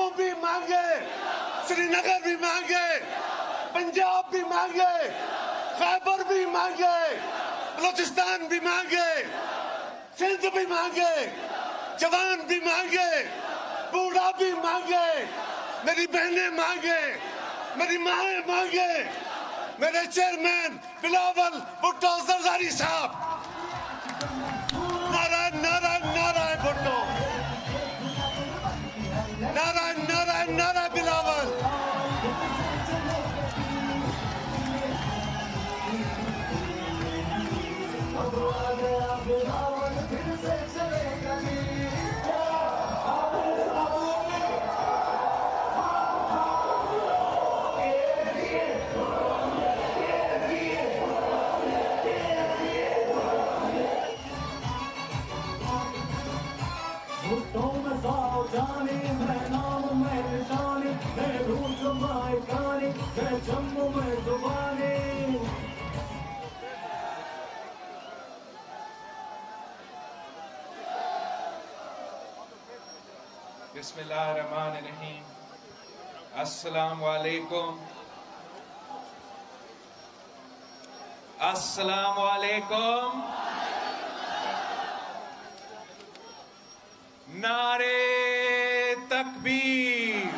जम्मू भी मांगे, श्रीनगर भी मांगे, पंजाब भी मांगे, खैबर भी मांगे, बलूचिस्तान भी मांगे, सिंध भी मांगे, जवान भी मांगे, बूढ़ा भी मांगे, मेरी बहनें मांगे, मेरी माएँ मांगे, मेरे चेयरमैन बिलावल भुट्टो जरदारी साहब, नारायण नारायण नारायण भुट्टो, नारायण नारायण नारायण बिलावल। बिस्मिल्लाहिर्रहमानिर्रहीम। अस्सलाम वालेकुम, अस्सलाम वालेकुम। नारे तकबीर,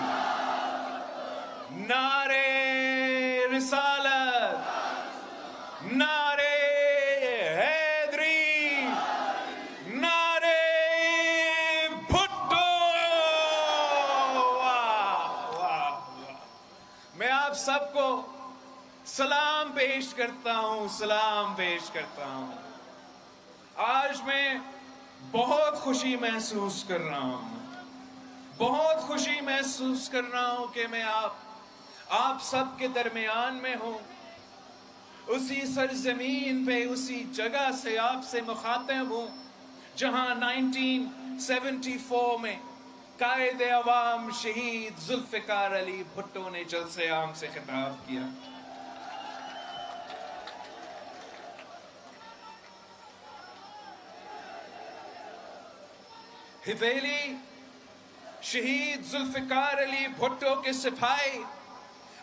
नारे रिसालत, नारे हैदरी, नारे भुट्टो। वाह वाह वाह। मैं आप सबको सलाम पेश करता हूं, सलाम पेश करता हूं। आज मैं बहुत खुशी महसूस कर रहा हूं, बहुत खुशी महसूस कर रहा हूं कि मैं आप सब के दरमियान में हूं। उसी सरजमीन पे, उसी जगह से आपसे मुखातिब हूं जहां 1974 में कायदे अवाम शहीद जुल्फिकार अली भुट्टो ने जलसे आम से खिताब किया। हवेली शहीद जुल्फिकार अली भुट्टो के सिपाही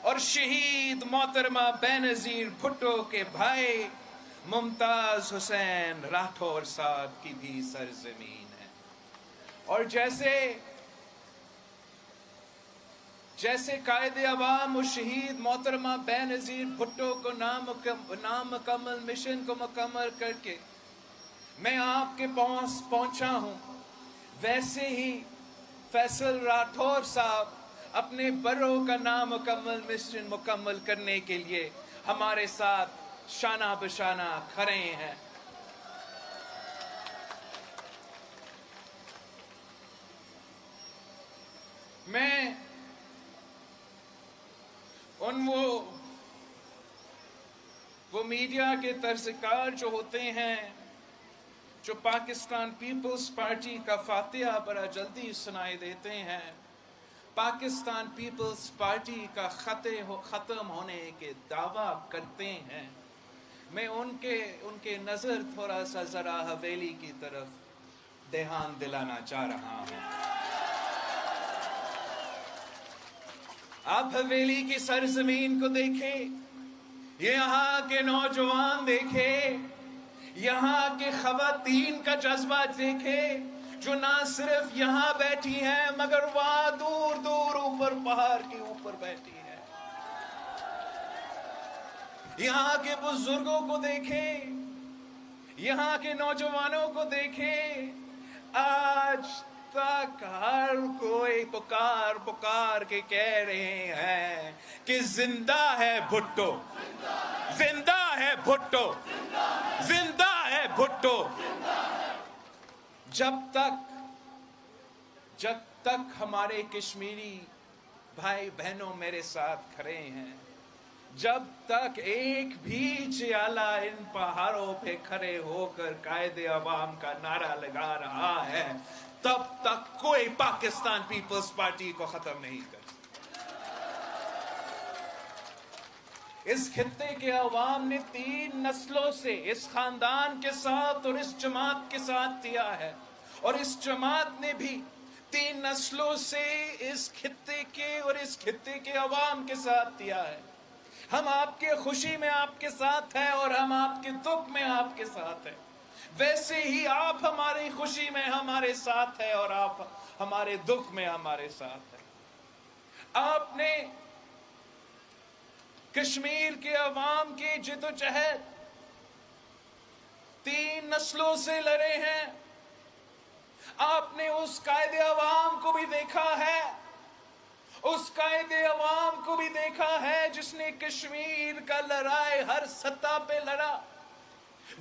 और शहीद मोहतरमा बेनजीर भुट्टो के भाई मुमताज हुसैन राठौर साहब की भी सरजमीन है। और जैसे कायदे अवाम और शहीद मोहतरमा बेनजीर भुट्टो को नामुकम्मल मिशन को मुकम्मल करके मैं आपके पास पहुंचा हूं, वैसे ही फैसल राठौर साहब अपने बरो का नामुकम्मल मिशन मुकम्मल करने के लिए हमारे साथ शाना बशाना खड़े हैं। मैं वो मीडिया के तर्जकार जो होते हैं, जो पाकिस्तान पीपल्स पार्टी का फातिहा बड़ा जल्दी सुनाई देते हैं, पाकिस्तान पीपल्स पार्टी का खत्म होने के दावा करते हैं, मैं उनके नजर थोड़ा सा जरा हवेली की तरफ ध्यान दिलाना चाह रहा हूं। आप हवेली की सरजमीन को देखें, यहाँ के नौजवान देखें, यहाँ के खवातीन का जज्बा देखें, जो ना सिर्फ यहाँ बैठी हैं मगर वहां दूर दूर ऊपर पहाड़ के ऊपर बैठी है। यहाँ के बुजुर्गों को देखें, यहाँ के नौजवानों को देखें। आज तक हर कोई पुकार पुकार के कह रहे हैं कि जिंदा है भुट्टो, जिंदा है भुट्टो, जिंदा है भुट्टो। जब तक हमारे कश्मीरी भाई बहनों मेरे साथ खड़े हैं, जब तक एक भी जियाला इन पहाड़ों पे खड़े होकर कायदे अवाम का नारा लगा रहा है, तब तक कोई पाकिस्तान पीपल्स पार्टी को खत्म नहीं कर। इस खित्ते के अवाम ने 3 नस्लों से इस खानदान के साथ और इस जमात के साथ दिया है, और इस जमात ने भी 3 नस्लों से इस खित्ते के और इस खित्ते के अवाम के साथ दिया है। हम आपके खुशी में आपके साथ हैं और हम आपके दुख में आपके साथ हैं। वैसे ही आप हमारी खुशी में हमारे साथ हैं और आप हमारे दुख में हमारे साथ हैं। आपने कश्मीर के अवाम की जिद्दोजहद 3 नस्लों से लड़े हैं। आपने उस कायदे अवाम को भी देखा है, उस कायदे अवाम को भी देखा है जिसने कश्मीर का लड़ाई हर सतह पे लड़ा।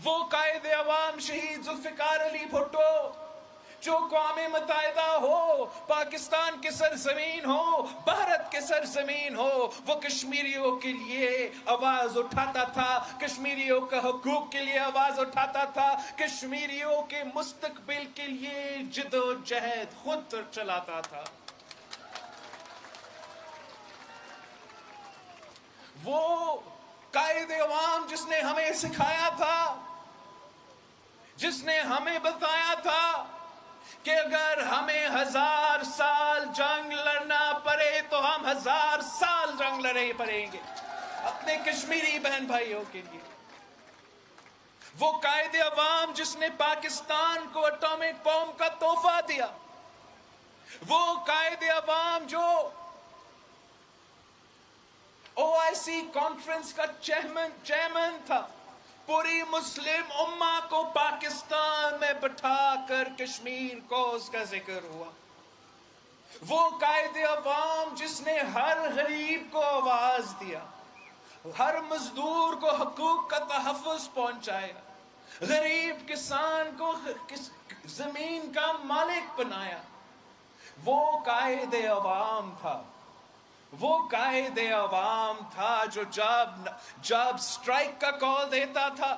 वो कायदे अवाम शहीद जुल्फिकार अली भुट्टो, जो क़ौम मुत्तहिदा हो, पाकिस्तान के सरजमीन हो, भारत के सरजमीन हो, वो कश्मीरियों के लिए आवाज उठाता था, कश्मीरियों का हुकूक के लिए आवाज उठाता था, कश्मीरियों के मुस्तकबिल के लिए जिद्दोजहद खुद चलाता था। वो कायदे अवाम जिसने हमें सिखाया था, जिसने हमें बताया था कि अगर हमें 1000 साल जंग लड़ना पड़े तो हम 1000 साल जंग लड़े पड़ेंगे अपने कश्मीरी बहन भाइयों के लिए। वो कायदे अवाम जिसने पाकिस्तान को एटॉमिक बॉम्ब का तोहफा दिया, वो कायदे अवाम जो OIC कॉन्फ्रेंस का चेयरमैन था, पूरी मुस्लिम उम्मा को पाकिस्तान में बिठाकर कश्मीर को उसका जिक्र हुआ। वो कायदे अवाम जिसने हर गरीब को आवाज दिया, हर मजदूर को हकूक का तहफ़्फ़ुज़ पहुंचाया, गरीब किसान को जमीन का मालिक बनाया। वो कायदे अवाम था, वो कायदे अवाम था जो जब स्ट्राइक का कॉल देता था,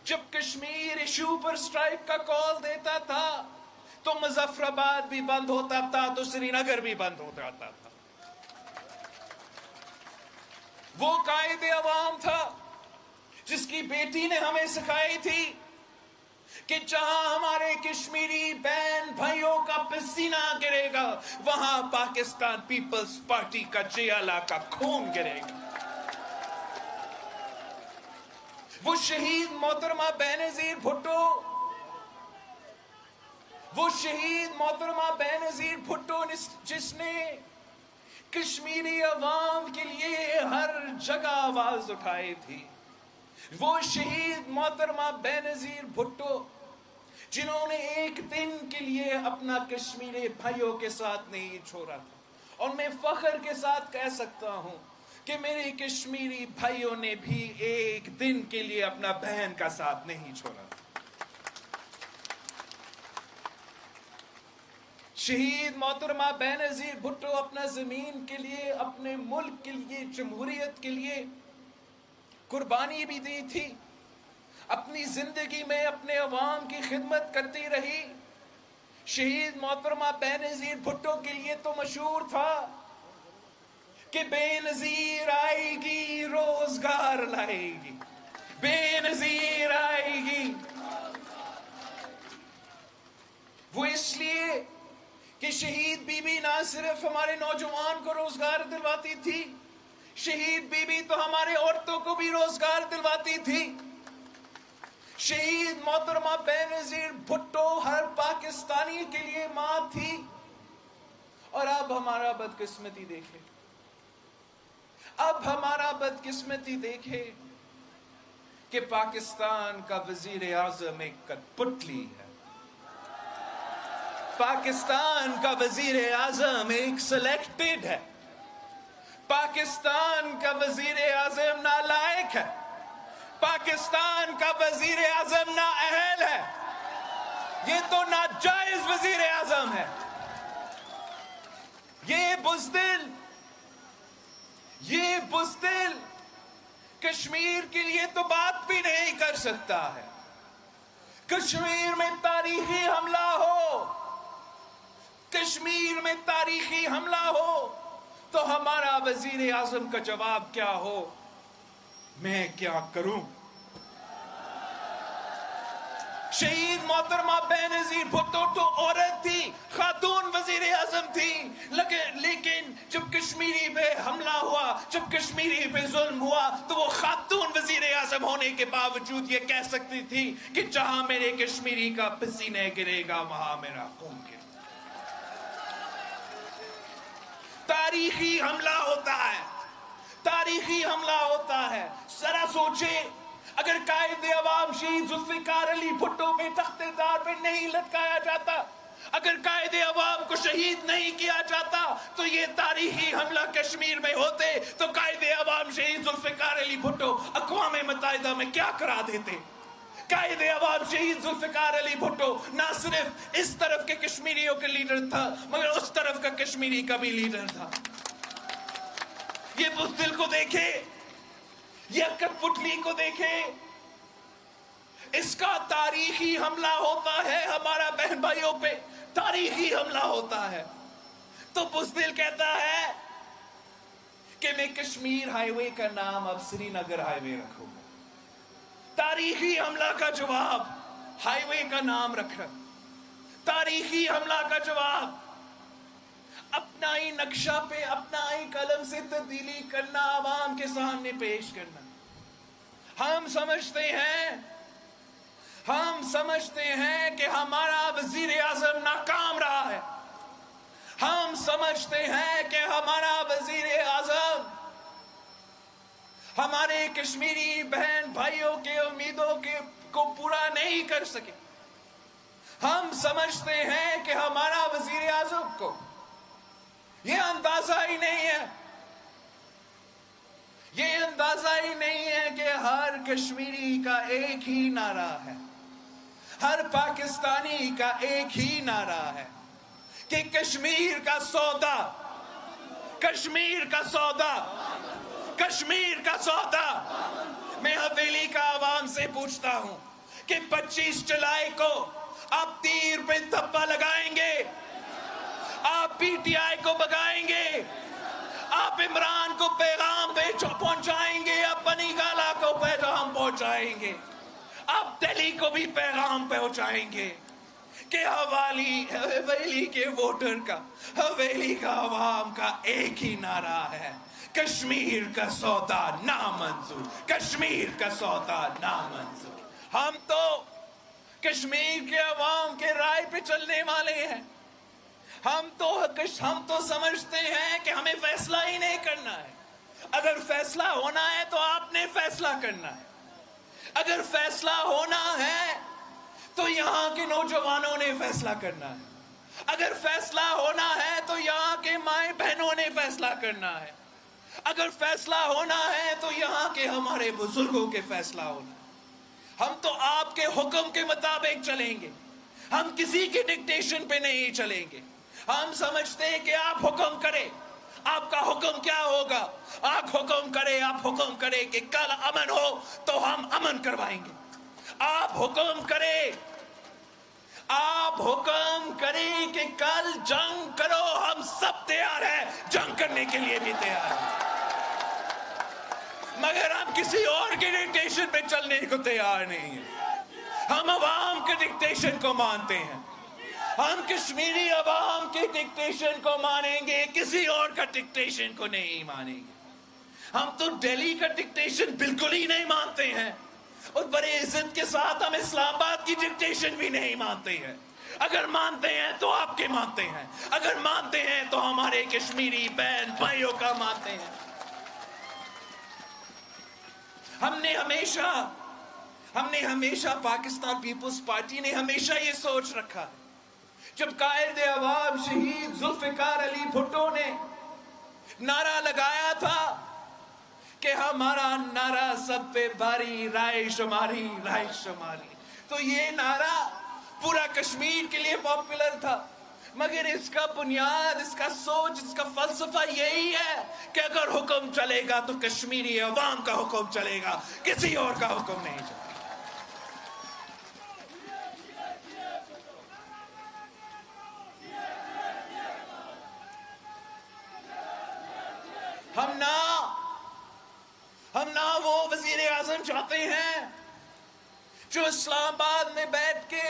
जब कश्मीर इशू पर स्ट्राइक का कॉल देता था तो मुजफ्फराबाद भी बंद होता था, तो श्रीनगर भी बंद हो जाता था। वो कायदे अवाम था जिसकी बेटी ने हमें सिखाई थी कि जहां हमारे कश्मीरी बहन भाइयों का पसीना गिरेगा, वहां पाकिस्तान पीपल्स पार्टी का जियाला का खून गिरेगा। वो शहीद मोहतरमा बेनजीर भुट्टो, वो शहीद मोहतरमा बेनजीर भुट्टो जिसने कश्मीरी अवाम के लिए हर जगह आवाज उठाई थी, वो शहीद मोहतरमा बेनजीर भुट्टो जिन्होंने एक दिन के लिए अपना कश्मीरी भाइयों के साथ नहीं छोड़ा था। और मैं फख्र के साथ कह सकता हूं कि मेरे कश्मीरी भाइयों ने भी एक दिन के लिए अपना बहन का साथ नहीं छोड़ा। शहीद मोहतरमा बेनजीर भुट्टो अपना जमीन के लिए, अपने मुल्क के लिए, जमहूरियत के लिए कुर्बानी भी दी थी। अपनी जिंदगी में अपने अवाम की खिदमत करती रही। शहीद मोहतरमा बेनजीर भुट्टो के लिए तो मशहूर था कि बेनजीर आएगी रोजगार लाएगी, बेनजीर आएगी। वो इसलिए कि शहीद बीबी ना सिर्फ हमारे नौजवान को रोजगार दिलवाती थी, शहीद बीबी तो हमारे औरतों को भी रोजगार दिलवाती थी। शहीद मोहतरमा बेनजीर भुट्टो हर पाकिस्तानी के लिए मां थी। और अब हमारा बदकिस्मती देखे, अब हमारा बदकिस्मती देखे कि पाकिस्तान का वजीर आजम एक कठपुतली है। पाकिस्तान का वजीर आजम एक सिलेक्टेड है। पाकिस्तान का वजीर आजम नालायक है। पाकिस्तान का वजीर आजम नाअहल है। ये तो नाजायज वजीर आजम है। ये बुज़दिल कश्मीर के लिए तो बात भी नहीं कर सकता है। कश्मीर में तारीखी हमला हो, कश्मीर में तारीखी हमला हो तो हमारा वजीर आजम का जवाब क्या हो? मैं क्या करूं? शहीद मोहतरमा बेनज़ीर भुट्टो तो औरत थी, खातून वजीर आजम थी, लेकिन जब कश्मीरी पे हमला हुआ, जब कश्मीरी पे जुल्म हुआ, तो वो खातून वजीर आजम होने के बावजूद ये कह सकती थी कि जहां मेरे कश्मीरी का पसीने गिरेगा वहां मेरा खून गिरेगा। तारीखी हमला होता है, तारीखी हमला होता है। जरा सोचे, अगर कायदे अवाम शहीद जुल्फिकार अली भुट्टो पे तख्तेदार पे नहीं लटकाया जाता, अगर कायदे अवाम को शहीद नहीं किया जाता, तो ये तारीखी हमला कश्मीर में होते तो कायदे अवाम शहीद जुल्फिकार अली भुट्टो अक़वाम मुत्तहिदा में क्या करा देते। कायदे अवाम शहीद जुल्फिकार अली भुट्टो ना सिर्फ इस तरफ के कश्मीरियों के लीडर था, मगर उस तरफ का कश्मीरी का भी लीडर था। ये बुज़दिल को देखे, ये कठपुतली को देखे, इसका तारीखी हमला होता है हमारा बहन भाइयों पे, तारीखी हमला होता है। तो बुज़दिल कहता है कि मैं कश्मीर हाईवे का नाम अब श्रीनगर हाईवे रखूंगा। तारीखी हमला का जवाब हाईवे का नाम रखना, तारीखी हमला का जवाब अपना ही नक्शा पे अपना ही कलम से तब्दीली करना, आवाम के सामने पेश करना। हम समझते हैं कि हमारा वजीर आजम नाकाम रहा है, हम समझते हैं कि हमारा वजीर आजम हमारे कश्मीरी बहन भाइयों के उम्मीदों को पूरा नहीं कर सके। हम समझते हैं कि हमारा वजीर आजम को ये अंदाजा ही नहीं है, ये अंदाजा ही नहीं है कि हर कश्मीरी का एक ही नारा है, हर पाकिस्तानी का एक ही नारा है कि कश्मीर का सौदा, कश्मीर का सौदा, कश्मीर का सौदा। मैं हवेली का आवाम से पूछता हूं कि 25 जुलाई को आप तीर पे धब्बा लगाएंगे, आप पीटीआई को भगाएंगे, आप इमरान को पैगाम पहुंचाएंगे, आप बनी गाला को पैगाम पहुंचाएंगे, आप दिल्ली को भी पैगाम पहुंचाएंगे कि हवेली के वोटर का, हवेली का आवाम का एक ही नारा है, कश्मीर का सौदा नामंजूर, कश्मीर का सौदा नामंजूर। हम तो कश्मीर के अवाम के राय पे चलने वाले हैं। हम तो समझते हैं कि हमें फैसला ही नहीं करना है। अगर फैसला होना है तो आपने फैसला करना है, अगर फैसला होना है तो यहाँ के नौजवानों ने फैसला करना है, अगर फैसला होना है तो यहाँ के माए बहनों ने फैसला करना है, अगर फैसला होना है तो यहाँ के हमारे बुजुर्गों के फैसला होना है। हम तो आपके हुक्म के मुताबिक चलेंगे, हम किसी के डिक्टेशन पे नहीं चलेंगे। हम समझते हैं कि आप हुक्म करें, आपका हुक्म क्या होगा? आप हुक्म करें कि कल अमन हो तो हम अमन करवाएंगे। आप हुक्म करें कि कल जंग करो, हम सब तैयार हैं, जंग करने के लिए भी तैयार हैं, मगर हम किसी और के डिक्टेशन पे चलने को तैयार नहीं हैं। हम अवाम के डिक्टेशन को मानते हैं, हम कश्मीरी अवाम के डिक्टेशन को मानेंगे, किसी और का डिक्टेशन को नहीं मानेंगे। हम तो दिल्ली का डिक्टेशन बिल्कुल ही नहीं मानते हैं, और बड़े इज्जत के साथ हम इस्लामाबाद की डिक्टेशन भी नहीं मानते हैं। अगर मानते हैं तो आपके मानते हैं, अगर मानते हैं तो हमारे कश्मीरी बहन भाइयों का मानते हैं। हमने हमेशा पाकिस्तान पीपुल्स पार्टी ने हमेशा ये सोच रखा है, जब कायदे अवाम शहीद जुल्फिकार अली भुट्टो ने नारा लगाया था कि हमारा नारा सब पे भारी, राय शुमारी, राय शुमारी, तो ये नारा पूरा कश्मीर के लिए पॉपुलर था, मगर इसका बुनियाद, इसका सोच, इसका फलसफा यही है कि अगर हुक्म चलेगा तो कश्मीरी अवाम का हुक्म चलेगा, किसी और का हुक्म नहीं चलेगा। हम ना वो वजीर आजम चाहते हैं جو اسلام آباد میں بیٹھ کے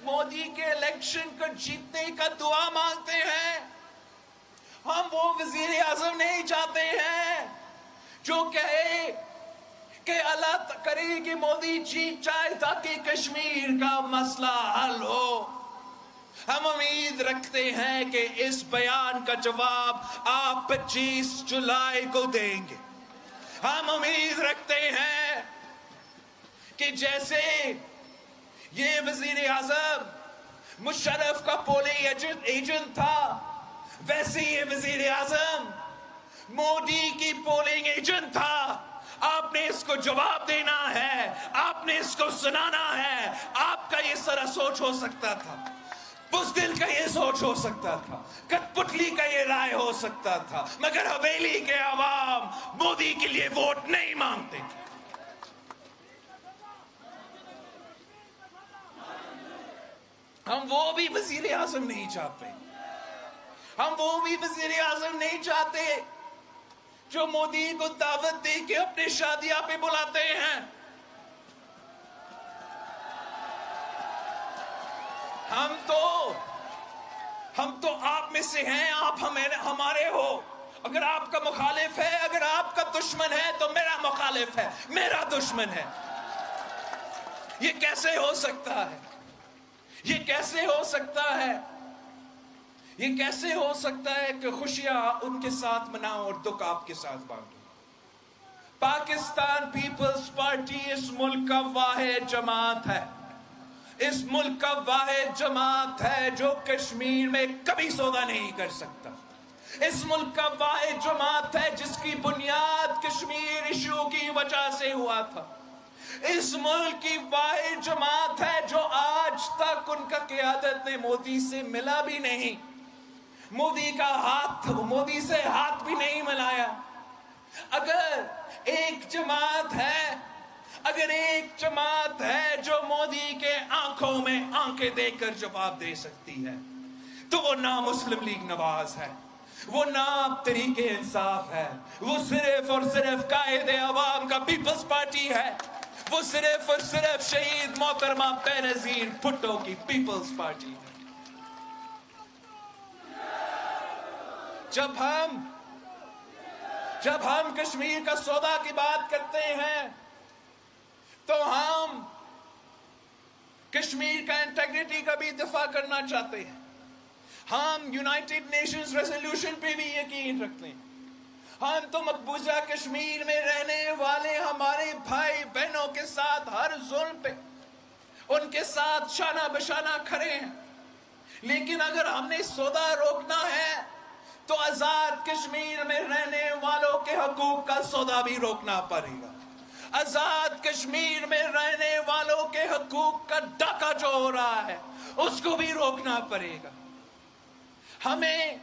مودی کے الیکشن کو جیتنے کا دعا مانگتے ہیں. ہم وہ وزیر اعظم نہیں چاہتے ہیں جو کہے کہ اللہ کرے کہ مودی جیت جائے تاکہ کشمیر کا مسئلہ حل ہو. ہم امید رکھتے ہیں کہ اس بیان کا جواب آپ 25 جولائی کو دیں گے. ہم امید رکھتے ہیں کہ جیسے یہ وزیر اعظم مشرف کا پولنگ ایجنٹ تھا, ویسے یہ وزیر اعظم مودی کی پولنگ ایجنٹ تھا. آپ نے اس کو جواب دینا ہے, آپ نے اس کو سنانا ہے. آپ کا یہ سارا سوچ ہو سکتا تھا, بزدل کا یہ سوچ ہو سکتا تھا, کٹ پتلی کا یہ رائے ہو سکتا تھا, مگر حویلی کے عوام مودی کے لیے ووٹ نہیں مانگتے تھے. ہم وہ بھی وزیر اعظم نہیں چاہتے, ہم وہ بھی وزیر اعظم نہیں چاہتے جو مودی کو دعوت دے کے اپنے شادیاں پہ بلاتے ہیں. ہم تو آپ میں سے ہیں, آپ ہمارے ہو. اگر آپ کا مخالف ہے, اگر آپ کا دشمن ہے تو میرا مخالف ہے, میرا دشمن ہے. یہ کیسے ہو سکتا ہے؟ یہ کیسے ہو سکتا ہے؟ یہ کیسے ہو سکتا ہے کہ خوشیاں ان کے ساتھ مناؤ اور دکھ آپ کے ساتھ بانٹو؟ پاکستان پیپلز پارٹی اس ملک کا واحد جماعت ہے. اس ملک کا واحد جماعت ہے جو کشمیر میں کبھی سودا نہیں کر سکتا. اس ملک کا واحد جماعت ہے جس کی بنیاد کشمیر ایشو کی وجہ سے ہوا تھا. اس ملک کی واحد جماعت ہے جو آج تک ان کا قیادت نے مودی سے ملا بھی نہیں, مودی سے ہاتھ بھی نہیں ملایا. اگر ایک جماعت ہے جو مودی کے آنکھوں میں آنکھیں دے کر جواب دے سکتی ہے تو وہ نہ مسلم لیگ نواز ہے, وہ نہ تحریک انصاف ہے, وہ صرف اور صرف قائد عوام کا پیپلز پارٹی ہے, وہ صرف اور صرف شہید محترمہ بینظیر بھٹو کی پیپلز پارٹی ہے. جب ہم کشمیر کا سودا کی بات کرتے ہیں تو ہم کشمیر کا انٹیگریٹی کا بھی دفاع کرنا چاہتے ہیں. ہم یونائٹڈ نیشنز ریزولوشن پہ بھی یقین رکھتے ہیں. ہم تو مقبوضہ کشمیر میں رہنے والے ہمارے بھائی بہنوں کے ساتھ ہر ظلم پہ ان کے ساتھ شانہ بشانہ کھڑے ہیں. لیکن اگر ہم نے سودا روکنا ہے تو آزاد کشمیر میں رہنے والوں کے حقوق کا سودا بھی روکنا پڑے گا. آزاد کشمیر میں رہنے والوں کے حقوق کا ڈاکہ جو ہو رہا ہے اس کو بھی روکنا پڑے گا. ہمیں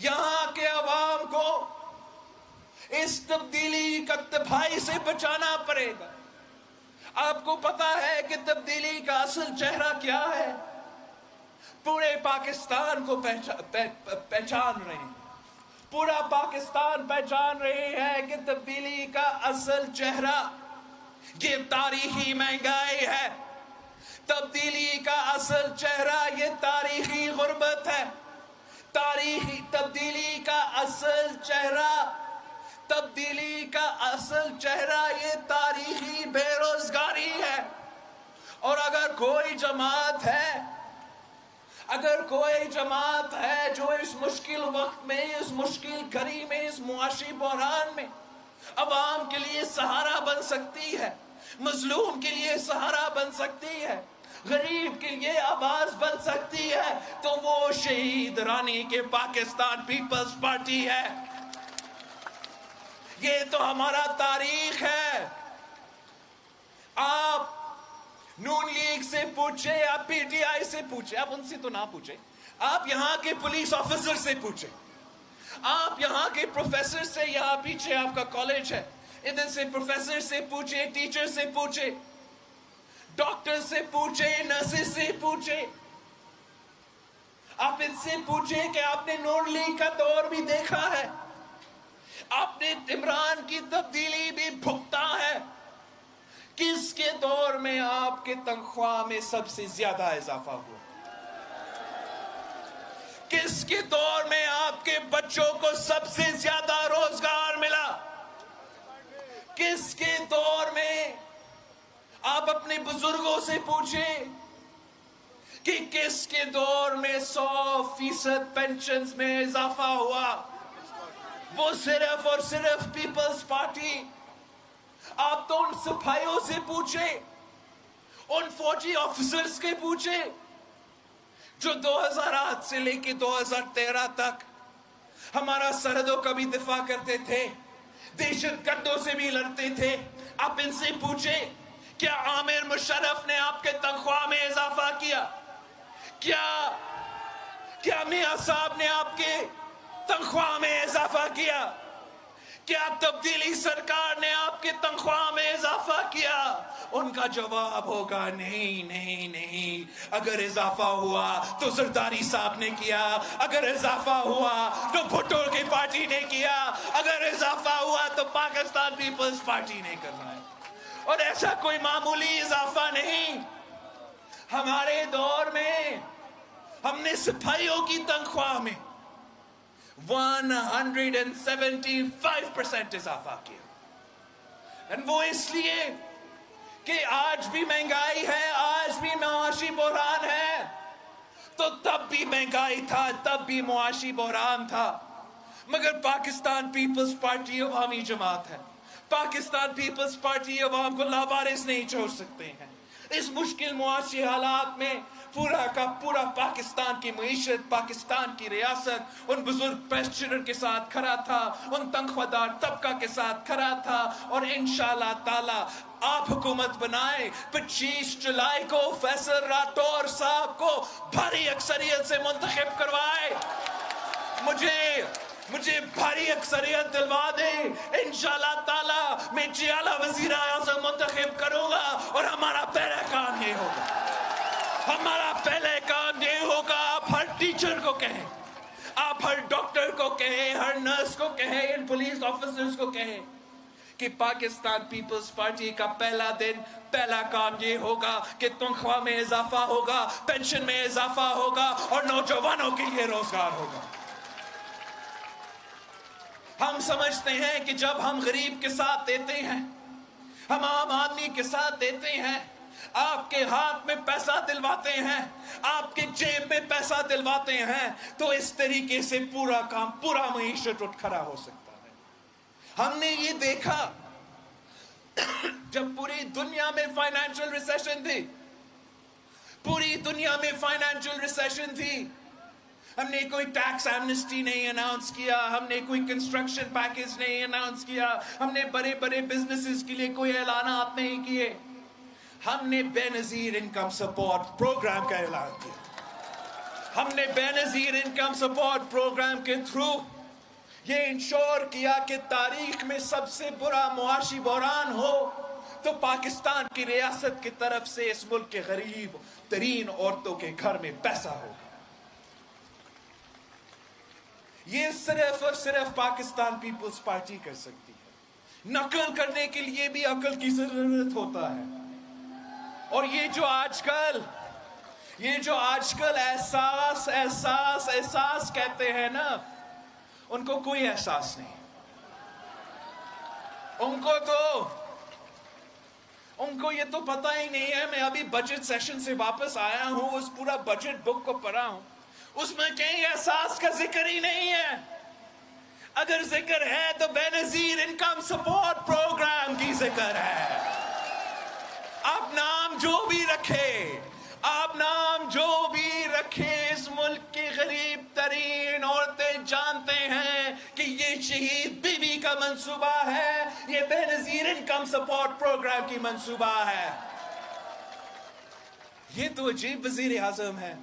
یہاں کے عوام کو اس تبدیلی کا تباہی سے بچانا پڑے گا. آپ کو پتا ہے کہ تبدیلی کا اصل چہرہ کیا ہے؟ پورے پاکستان کو پہچان رہے ہیں, پورا پاکستان پہچان رہے ہیں کہ تبدیلی کا اصل چہرہ یہ تاریخی مہنگائی ہے. تبدیلی کا اصل چہرہ یہ تاریخی غربت ہے. تبدیلی کا اصل چہرہ یہ تاریخی بے روزگاری ہے. اور اگر کوئی جماعت ہے جو اس مشکل وقت میں, اس مشکل گھڑی میں, اس معاشی بحران میں عوام کے لیے سہارا بن سکتی ہے, مظلوم کے لیے سہارا بن سکتی ہے, غریب کے لیے آواز بن سکتی ہے, تو وہ شہید رانی کے پاکستان پیپلز پارٹی ہے. یہ تو ہمارا تاریخ ہے. آپ نون لیگ سے پوچھیں, آپ پی ٹی آئی سے پوچھیں, آپ ان سے تو نہ پوچھیں, آپ یہاں کے پولیس آفیسر سے پوچھیں, آپ یہاں کے پروفیسر سے, یہاں پیچھے آپ کا کالج ہے, ادھر سے پروفیسر سے پوچھیں, ٹیچر سے پوچھیں, ڈاکٹر سے پوچھیں, نرسز سے پوچھیں. آپ ان سے پوچھیں کہ آپ نے نون لیگ کا دور بھی دیکھا ہے, آپ نے عمران کی تبدیلی بھی بھگتا ہے. کس کے دور میں آپ کے تنخواہ میں سب سے زیادہ اضافہ ہوا؟ کس کے دور میں آپ کے بچوں کو سب سے زیادہ روزگار ملا؟ کس کے دور میں آپ اپنے بزرگوں سے پوچھیں کہ کس کے دور میں 100% پینشنز میں اضافہ ہوا؟ وہ صرف اور صرف پیپلز پارٹی. آپ تو ان سپاہیوں سے پوچھیں, ان فوجی آفیسرز کے پوچھیں جو 2008 سے لے کے 2013 تک ہمارا سرحدوں کا بھی دفاع کرتے تھے, دہشت گردوں سے بھی لڑتے تھے. آپ ان سے پوچھیں کیا عامر مشرف نے آپ کے تنخواہ میں اضافہ کیا؟ کیا میاں صاحب نے آپ کے تنخواہ میں اضافہ کیا؟ کیا تبدیلی سرکار نے آپ کے تنخواہ میں اضافہ کیا؟ ان کا جواب ہوگا نہیں نہیں نہیں. اگر اضافہ ہوا تو زرداری صاحب نے کیا, اگر اضافہ ہوا تو بھٹو کی پارٹی نے کیا, اگر اضافہ ہوا تو پاکستان پیپلز پارٹی نے کرنا ہے. اور ایسا کوئی معمولی اضافہ نہیں. ہمارے دور میں ہم نے سپاہیوں کی تنخواہ میں 175% اضافہ کیا. وہ اس لیے کہ آج بھی مہنگائی ہے, آج بھی معاشی بحران ہے. تو تب بھی مہنگائی تھا, تب بھی معاشی بحران تھا, مگر پاکستان پیپلز پارٹی عوامی جماعت ہے. پاکستان پیپلز پارٹی عوام کو لاوارث نہیں چھوڑ سکتے ہیں. اس مشکل معاشی حالات میں پورا کا پورا پاکستان کی معیشت, پاکستان کی ریاست ان بزرگ پینشنر کے ساتھ کھڑا تھا, ان تنخواہ دار طبقہ کے ساتھ کھڑا تھا. اور انشاءاللہ تعالی آپ حکومت بنائے, 25 جولائی کو فیصل راٹور صاحب کو بھاری اکثریت سے منتخب کروائے. مجھے بھاری اکثریت دلوا دے, انشاءاللہ تعالی میں جیالہ وزیر اعظم منتخب کروں گا. اور ہمارا پہلا کام یہ ہوگا, ہمارا پہلے کام یہ ہوگا, آپ ہر ٹیچر کو کہیں, آپ ہر ڈاکٹر کو کہیں, ہر نرس کو کہیں, ان پولیس آفیسرز کو کہیں کہ پاکستان پیپلز پارٹی کا پہلا دن, پہلا کام یہ ہوگا کہ تنخواہ میں اضافہ ہوگا, پینشن میں اضافہ ہوگا, اور نوجوانوں کے لیے روزگار ہوگا. ہم سمجھتے ہیں کہ جب ہم غریب کے ساتھ دیتے ہیں, ہم عام آدمی کے ساتھ دیتے ہیں, آپ کے ہاتھ میں پیسہ دلواتے ہیں, آپ کے جیب میں پیسہ دلواتے ہیں, تو اس طریقے سے پورا کام, پورا معیشت اٹھ کھڑا ہو سکتا ہے. ہم نے یہ دیکھا جب پوری دنیا میں فائنینشل ریسیشن تھی, پوری دنیا میں فائنینشل ریسیشن تھی, ہم نے کوئی ٹیکس ایمنسٹی نہیں اناؤنس کیا, ہم نے کوئی کنسٹرکشن پیکیج نہیں اناؤنس کیا, ہم نے بڑے بڑے بزنسز کے لیے کوئی اعلانات نہیں کیے. ہم نے بے نظیر انکم سپورٹ پروگرام کا اعلان کیا. ہم نے بے نظیر انکم سپورٹ پروگرام کے تھرو یہ انشور کیا کہ تاریخ میں سب سے برا معاشی بحران ہو تو پاکستان کی ریاست کی طرف سے اس ملک کے غریب ترین عورتوں کے گھر میں پیسہ ہو. یہ صرف اور صرف پاکستان پیپلز پارٹی کر سکتی ہے. نقل کرنے کے لیے بھی عقل کی ضرورت ہوتا ہے. اور یہ جو آج کل احساس کہتے ہیں نا, ان کو کوئی احساس نہیں. ان کو یہ تو پتہ ہی نہیں ہے. میں ابھی بجٹ سیشن سے واپس آیا ہوں, اس پورا بجٹ بک کو پڑھا ہوں, اس میں کہیں احساس کا ذکر ہی نہیں ہے. اگر ذکر ہے تو بے نظیر انکم سپورٹ پروگرام کی ذکر ہے. آپ نام جو بھی رکھے, اس ملک کی غریب ترین عورتیں جانتے ہیں کہ یہ شہید بی بی کا منصوبہ ہے, یہ بے نظیر انکم سپورٹ پروگرام کی منصوبہ ہے. یہ تو عجیب وزیر اعظم ہے,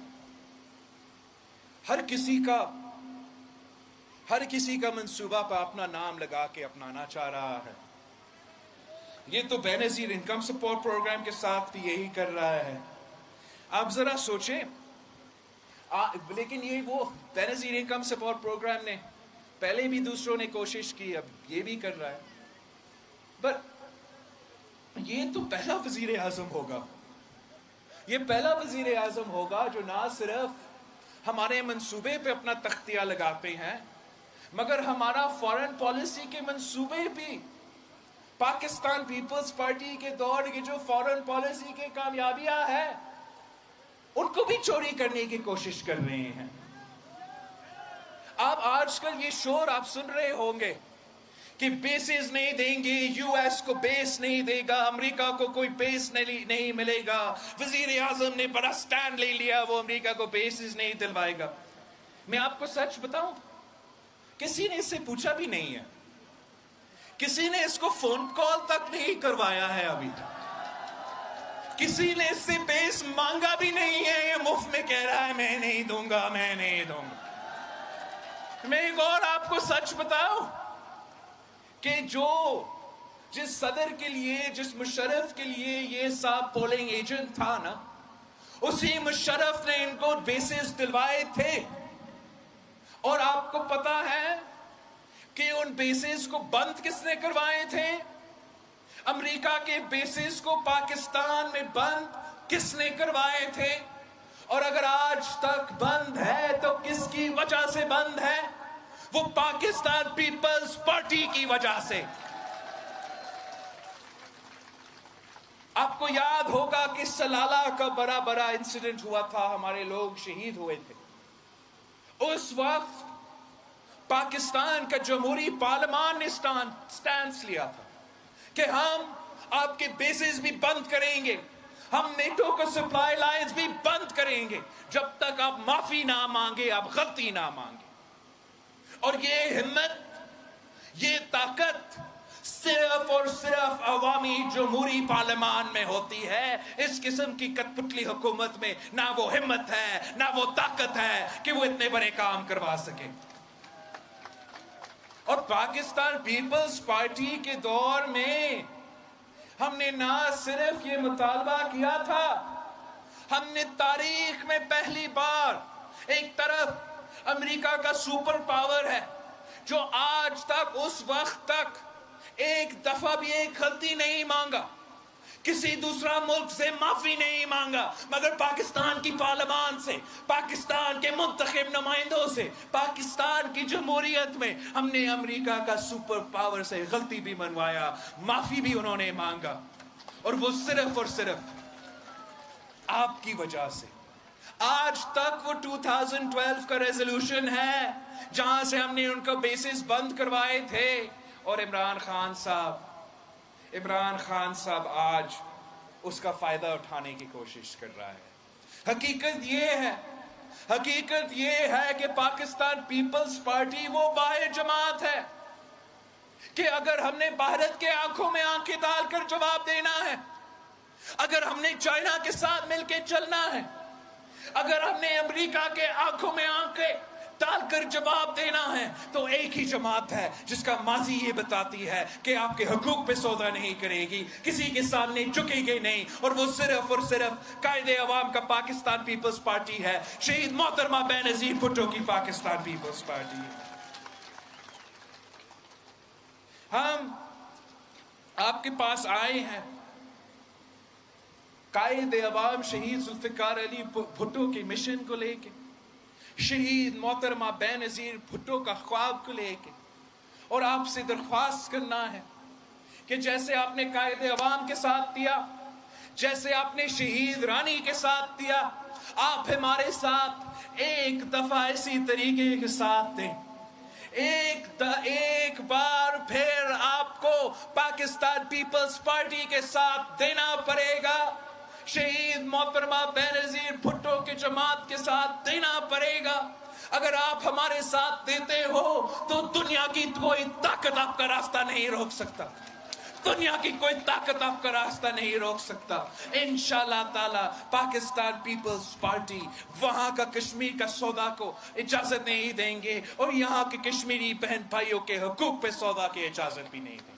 ہر کسی کا منصوبہ پہ اپنا نام لگا کے اپنانا چاہ رہا ہے. یہ تو بے نظیر انکم سپورٹ پروگرام کے ساتھ بھی یہی کر رہا ہے. آپ ذرا سوچیں, لیکن یہ وہ بے نظیر انکم سپورٹ پروگرام نے پہلے بھی دوسروں نے کوشش کی, اب یہ بھی کر رہا ہے. بٹ یہ تو پہلا وزیر اعظم ہوگا، یہ پہلا وزیر اعظم ہوگا جو نہ صرف ہمارے منصوبے پہ اپنا تختیہ لگاتے ہیں مگر ہمارا فارن پالیسی کے منصوبے بھی پاکستان پیپلز پارٹی کے دور کی جو فارن پالیسی کے کامیابیاں ہیں ان کو بھی چوری کرنے کی کوشش کر رہے ہیں. آپ آج کل یہ شور آپ سن رہے ہوں گے کہ بیسز نہیں دیں گے، یو ایس کو بیس نہیں دے گا، امریکہ کو کوئی بیس نہیں ملے گا، وزیر اعظم نے بڑا سٹینڈ لے لیا، وہ امریکہ کو بیسز نہیں دلوائے گا. میں آپ کو سچ بتاؤں، کسی نے اس سے پوچھا بھی نہیں ہے، کسی نے اس کو فون کال تک نہیں کروایا ہے، ابھی کسی نے اس سے بیس مانگا بھی نہیں ہے. یہ مفت میں کہہ رہا ہے میں نہیں دوں گا، میں نہیں دوں گا. میں ایک اور آپ کو سچ بتاؤں کہ جس صدر کے لیے، جس مشرف کے لیے یہ صاحب پولنگ ایجنٹ تھا نا، اسی مشرف نے ان کو بیسز دلوائے تھے. اور آپ کو پتا ہے کہ ان بیسز کو بند کس نے کروائے تھے؟ امریکہ کے بیسز کو پاکستان میں بند کس نے کروائے تھے؟ اور اگر آج تک بند ہے تو کس کی وجہ سے بند ہے؟ وہ پاکستان پیپلز پارٹی کی وجہ سے. آپ کو یاد ہوگا کہ سلالہ کا بڑا انسیڈنٹ ہوا تھا، ہمارے لوگ شہید ہوئے تھے. اس وقت پاکستان کا جمہوری پارلیمان نے سٹینس لیا تھا کہ ہم آپ کے بیسز بھی بند کریں گے، ہم نیٹو کو سپلائی لائنز بھی بند کریں گے جب تک آپ معافی نہ مانگے، آپ غلطی نہ مانگے. اور یہ ہمت، یہ طاقت صرف اور صرف عوامی جمہوری پارلیمان میں ہوتی ہے. اس قسم کی کٹ پتلی حکومت میں نہ وہ ہمت ہے، نہ وہ طاقت ہے کہ وہ اتنے بڑے کام کروا سکے. اور پاکستان پیپلز پارٹی کے دور میں ہم نے نہ صرف یہ مطالبہ کیا تھا، ہم نے تاریخ میں پہلی بار، ایک طرف امریکہ کا سپر پاور ہے جو آج تک اس وقت تک ایک دفعہ بھی ایک غلطی نہیں مانگا، کسی دوسرا ملک سے معافی نہیں مانگا، مگر پاکستان کی پارلیمان سے، پاکستان کے منتخب نمائندوں سے، پاکستان کی جمہوریت میں ہم نے امریکہ کا سپر پاور سے غلطی بھی منوایا، معافی بھی انہوں نے مانگا. اور وہ صرف اور صرف آپ کی وجہ سے. آج تک وہ 2012 کا ریزولوشن ہے جہاں سے ہم نے ان کا بیسز بند کروائے تھے. اور عمران خان صاحب آج اس کا فائدہ اٹھانے کی کوشش کر رہا ہے. حقیقت یہ ہے کہ پاکستان پیپلز پارٹی وہ واحد جماعت ہے کہ اگر ہم نے بھارت کے آنکھوں میں آنکھیں ڈال کر جواب دینا ہے، اگر ہم نے چائنا کے ساتھ مل کے چلنا ہے، اگر ہم نے امریکہ کے آنکھوں میں آنکھیں ڈال کر جواب دینا ہے، تو ایک ہی جماعت ہے جس کا ماضی یہ بتاتی ہے کہ آپ کے حقوق پہ سودا نہیں کرے گی، کسی کے سامنے جھکے گی نہیں. اور وہ صرف اور صرف قائد عوام کا پاکستان پیپلز پارٹی ہے، شہید محترمہ بینظیر بھٹو کی پاکستان پیپلز پارٹی ہے. ہم آپ کے پاس آئے ہیں قائد عوام شہید ذوالفقار علی بھٹو کے مشن کو لے کے، شہید محترمہ بینظیر بھٹو کا خواب کو لے کے، اور آپ سے درخواست کرنا ہے کہ جیسے آپ نے قائد عوام کے ساتھ دیا، جیسے آپ نے شہید رانی کے ساتھ دیا، آپ ہمارے ساتھ ایک دفعہ اسی طریقے کے ساتھ دیں. ایک بار پھر آپ کو پاکستان پیپلز پارٹی کے ساتھ دینا پڑے گا، شہید محترمہ بینظیر بھٹو کی جماعت کے ساتھ دینا پڑے گا. اگر آپ ہمارے ساتھ دیتے ہو تو دنیا کی کوئی طاقت آپ کا راستہ نہیں روک سکتا، دنیا کی کوئی طاقت آپ کا راستہ نہیں روک سکتا. انشاءاللہ تعالی پاکستان پیپلز پارٹی وہاں کا کشمیر کا سودا کو اجازت نہیں دیں گے، اور یہاں کے کشمیری بہن بھائیوں کے حقوق پہ سودا کی اجازت بھی نہیں دیں گے.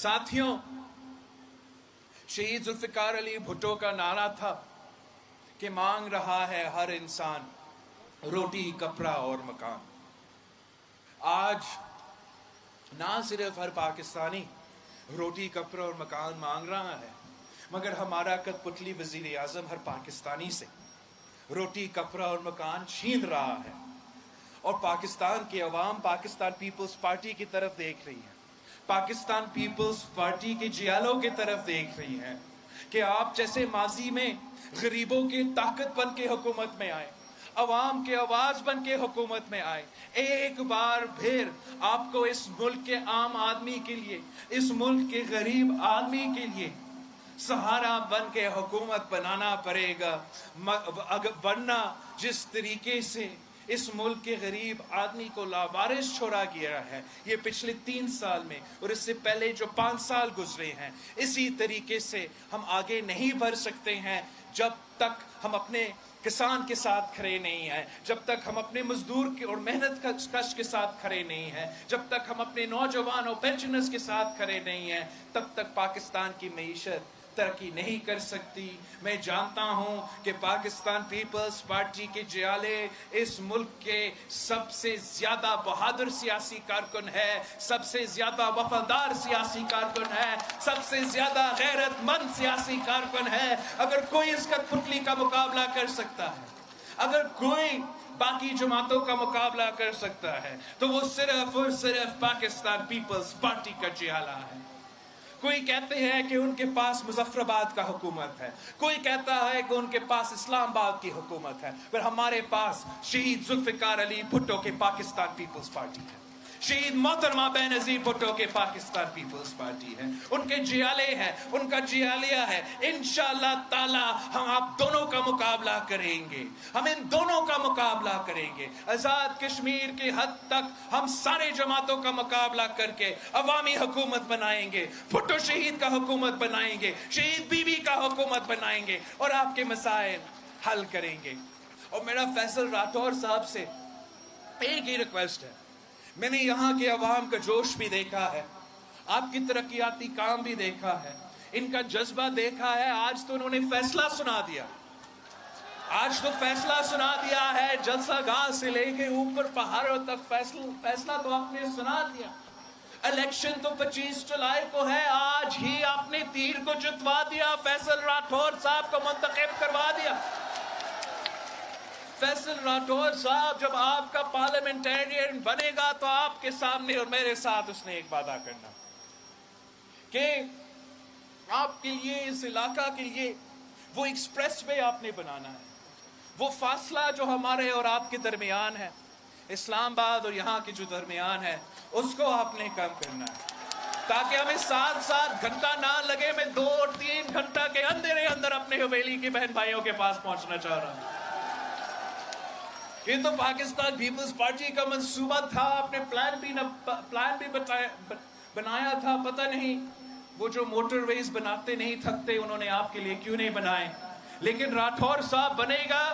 ساتھیوں، शहीद जुल्फिकार अली भुट्टो का नारा था कि मांग रहा है हर इंसान रोटी, कपड़ा और मकान। आज ना सिर्फ हर पाकिस्तानी रोटी, कपड़ा और मकान मांग रहा है, मगर हमारा कठपुतली वजीर आजम हर पाकिस्तानी से रोटी, कपड़ा और मकान छीन रहा है। और पाकिस्तान की अवाम पाकिस्तान पीपल्स पार्टी की तरफ देख रही है, पाकिस्तान पीपल्स पार्टी के जियालों की तरफ देख रही है कि आप जैसे माजी में गरीबों की ताकत बन के हुकूमत में आए, अवाम के आवाज बन के हुकूमत में आए, एक बार फिर आपको इस मुल्क के आम आदमी के लिए, इस मुल्क के गरीब आदमी के लिए सहारा बन के हुकूमत बनाना पड़ेगा। वरना जिस तरीके से इस मुल्क के गरीब आदमी को लावारिस छोड़ा गया है ये पिछले 3 साल में, और इससे पहले जो 5 साल गुजरे हैं, इसी तरीके से हम आगे नहीं बढ़ सकते हैं जब तक हम अपने किसान के साथ खड़े नहीं हैं, जब तक हम अपने मजदूर के और मेहनत कश के साथ खड़े नहीं हैं, जब तक हम अपने नौजवान और पेंशनर्स के साथ खड़े नहीं हैं, तब तक पाकिस्तान की मईशत तरक्की नहीं कर सकती। मैं जानता हूं कि पाकिस्तान पीपल्स पार्टी के जियाले इस मुल्क के सबसे ज्यादा बहादुर सियासी कारकुन है, सबसे ज्यादा वफादार सियासी कारकुन है, सबसे ज्यादा गैरतमंद सियासी कारकुन है। अगर कोई इस कठपुतली का मुकाबला कर सकता है, अगर कोई बाकी जमातों का मुकाबला कर सकता है, तो वो सिर्फ और सिर्फ पाकिस्तान पीपल्स पार्टी का जियाला है। कोई कहते हैं कि उनके पास मुजफ्फराबाद का हुकूमत है, कोई कहता है कि उनके पास इस्लामाबाद की हुकूमत है, पर हमारे पास शहीद जुल्फिकार अली भुट्टो के पाकिस्तान पीपल्स पार्टी है, शहीद मोहतरमा बेनजीर भुट्टो के पाकिस्तान पीपल्स पार्टी है, उनके जियाले हैं, उनका जियालिया है। इंशाअल्लाह ताला हम आप दोनों का मुकाबला करेंगे, हम इन दोनों का मुकाबला करेंगे। आजाद कश्मीर के हद तक हम सारे जमातों का मुकाबला करके अवामी हुकूमत बनाएंगे, भुट्टो शहीद का हुकूमत बनाएंगे, शहीद बीबी का हुकूमत बनाएंगे और आपके मसाइल हल करेंगे। और मेरा फैसल राठौर साहब से एक ही रिक्वेस्ट है, मैंने यहाँ के अवाम का जोश भी देखा है, आपकी तरक्याती काम भी देखा है, इनका जज्बा देखा है। आज तो उन्होंने फैसला सुना दिया, आज तो फैसला सुना दिया है, जलसा गाह से लेके ऊपर पहाड़ों तक फैसला तो आपने सुना दिया। इलेक्शन तो 25 जुलाई को है, आज ही आपने तीर को जितवा दिया, फैसल राठौर साहब को मुंतखब करवा दिया। फैसल राठौर साहब जब आपका पार्लियामेंटेरियन बनेगा तो आपके सामने और मेरे साथ उसने एक वादा करना कि आपके लिए, इस इलाका के लिए वो एक्सप्रेस वे आपने बनाना है, वो फासला जो हमारे और आपके दरमियान है, इस्लामाबाद और यहाँ के जो दरमियान है, उसको आपने कम करना है, ताकि हमें 7-7 घंटा ना लगे। मैं 2 और 3 घंटा के अंदर अपने हवेली के बहन भाइयों के पास पहुंचना चाह रहा हूं। ये तो पाकिस्तान पीपल्स पार्टी का मंसूबा था, आपने प्लान भी बनाया था। पता नहीं वो जो मोटरवेज बनाते नहीं थकते, उन्होंने आपके लिए क्यों नहीं बनाए। लेकिन राठौर साहब बनेगा,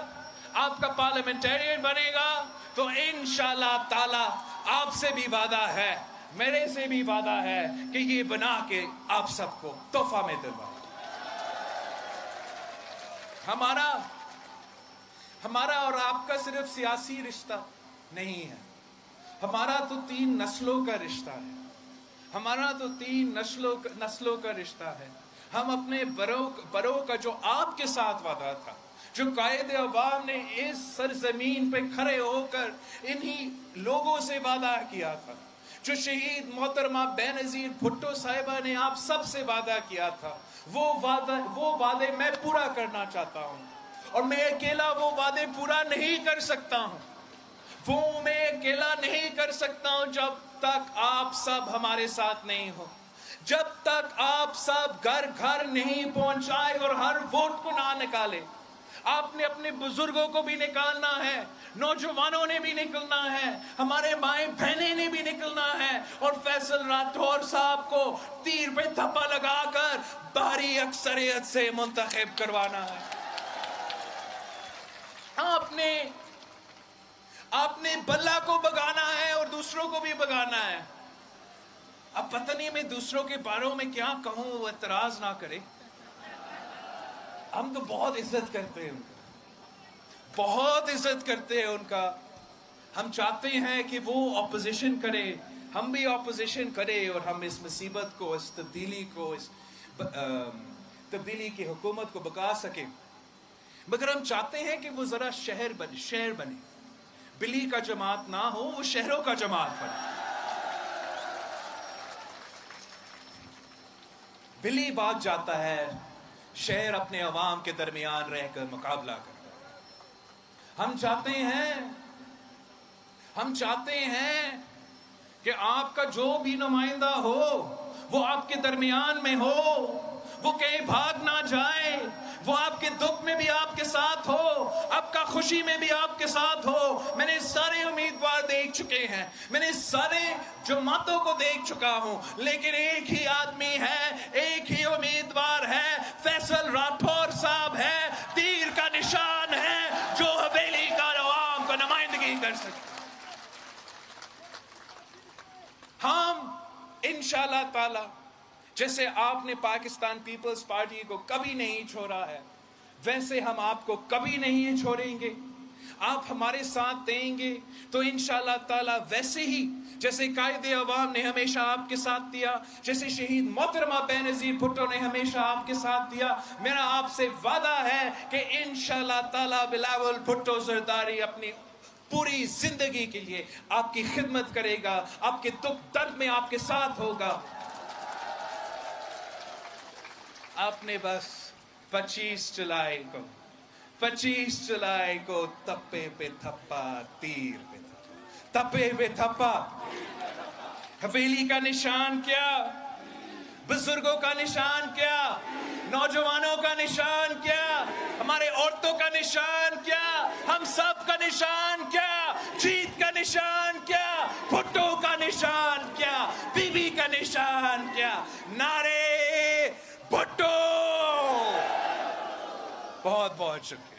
आपका पार्लियामेंटेरियन बनेगा, तो इंशाअल्लाह ताला आपसे भी वादा है, मेरे से भी वादा है कि ये बना के आप सबको तोहफा में दिलवा। हमारा और आपका सिर्फ सियासी रिश्ता नहीं है, हमारा तो 3 नस्लों का रिश्ता है, हमारा तो 3 नस्लों का रिश्ता है। हम अपने बड़ों का जो आपके साथ वादा था, जो कायदे अवाम ने इस सरजमीन पे खड़े होकर इन्हीं लोगों से वादा किया था, जो शहीद मोहतरमा बेनजीर भुट्टो साहिबा ने आप सब से वादा किया था, वो वादे मैं पूरा करना चाहता हूँ। और मैं अकेला वो वादे पूरा नहीं कर सकता हूँ, वो मैं अकेला नहीं कर सकता हूँ जब तक आप सब हमारे साथ नहीं हो, जब तक आप सब घर घर नहीं पहुंचाए और हर वोट को ना निकाले। आपने अपने बुजुर्गों को भी निकालना है, नौजवानों ने भी निकलना है, हमारे माए बहनें ने भी निकलना है, और फैसल राठौर साहब को तीर पे थप्पा लगाकर भारी अक्सरियत से मुंतखब करवाना है। आपने बल्ला को भगाना है और दूसरों को भी भगाना है। अब पता नहीं मैं दूसरों के बारे में क्या कहूं, वो एतराज ना करे, ہم تو بہت عزت کرتے ہیں ان کا, بہت عزت کرتے ہیں ان کا. ہم چاہتے ہیں کہ وہ اپوزیشن کرے, ہم بھی اپوزیشن کرے, اور ہم اس مصیبت کو, اس تبدیلی کو, اس تبدیلی کی حکومت کو بقا سکیں. مگر ہم چاہتے ہیں کہ وہ ذرا شہر بنے, بلی کا جماعت نہ ہو, وہ شہروں کا جماعت بنے. بلی بھاگ جاتا ہے, شہر اپنے عوام کے درمیان رہ کر مقابلہ کرتا ہے. ہم چاہتے ہیں کہ آپ کا جو بھی نمائندہ ہو وہ آپ کے درمیان میں ہو, وہ کہیں بھاگ نہ جائے, وہ آپ کے دکھ میں بھی آپ کے ساتھ ہو, آپ کا خوشی میں بھی آپ کے ساتھ ہو. میں نے سارے امیدوار دیکھ چکے ہیں, میں نے سارے جماعتوں کو دیکھ چکا ہوں, لیکن ایک ہی آدمی ہے, ایک ہی امیدوار ہے, فیصل راٹھور صاحب ہے, تیر کا نشان ہے, جو حویلی کا عوام کو نمائندگی کر سکتے. ہم انشاءاللہ تعالی جیسے آپ نے پاکستان پیپلز پارٹی کو کبھی نہیں چھوڑا ہے, ویسے ہم آپ کو کبھی نہیں چھوڑیں گے. آپ ہمارے ساتھ دیں گے تو انشاءاللہ تعالی ویسے ہی جیسے قائد عوام نے ہمیشہ آپ کے ساتھ دیا, جیسے شہید محترمہ بے نظیر بھٹو نے ہمیشہ آپ کے ساتھ دیا, میرا آپ سے وعدہ ہے کہ انشاءاللہ تعالی بلاول بھٹو زرداری اپنی پوری زندگی کے لیے آپ کی خدمت کرے گا, آپ کے دکھ درد میں آپ کے ساتھ ہوگا. آپ نے بس 25 جولائی کو تپے پہ تھپا, تیر پہ تھپا, تپے پہ تھپا. حویلی کا نشان کیا, بزرگوں کا نشان کیا, نوجوانوں کا نشان کیا, ہمارے عورتوں کا نشان کیا, ہم سب کا نشان کیا, جیت کا نشان کیا, بھٹو کا نشان کیا, بی بی کا نشان کیا. نعرے بھٹو. بہت بہت شکریہ.